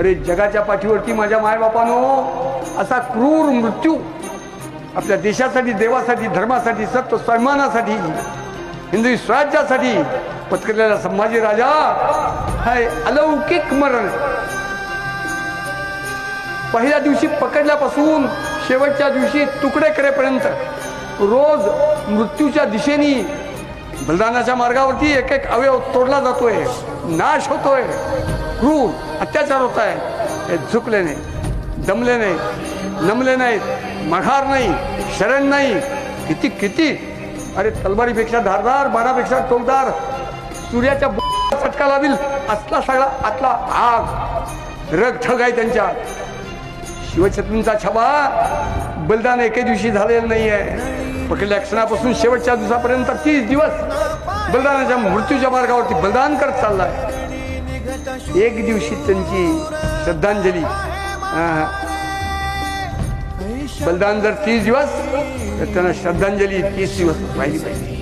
अरे जगाच्या पाठीवरती माझ्या मायबापानो असा क्रूर मृत्यू आपल्या देशासाठी, देवासाठी, धर्मासाठी, सत्य सन्मानासाठी, हिंदवी स्वराज्यासाठी पत्करलेला संभाजी राजा हाय अलौकिक मरण. पहिल्या दिवशी पकडल्यापासून शेवटच्या दिवशी तुकडे करेपर्यंत रोज मृत्यूच्या दिशेने बलिदानाच्या मार्गावरती एक एक अवयव तोडला जातोय, नाश होतोय, क्रूर अत्याचार होत आहे. हे झुकले नाही, दमले नाही, नमले नाहीत, माघार नाही, शरण नाही. किती किती अरे तलवारीपेक्षा धारदार, बाणापेक्षा टोकदार, सूर्याच्या फटका लावील असला सगळा आतला आग रग ठग आहे त्यांच्या. शिवछत्रपतींचा छबा बलिदान एके दिवशी झालेलं नाही आहे. पकडल्या क्षणापासून शेवटच्या दिवसापर्यंत 30 दिवस बलिदानाच्या मृत्यूच्या मार्गावरती बलिदान करत चाललाय. एक दिवशी त्यांची श्रद्धांजली, बलिदान जर 30 दिवस तर त्यांना श्रद्धांजली 30 दिवस राहिली पाहिजे.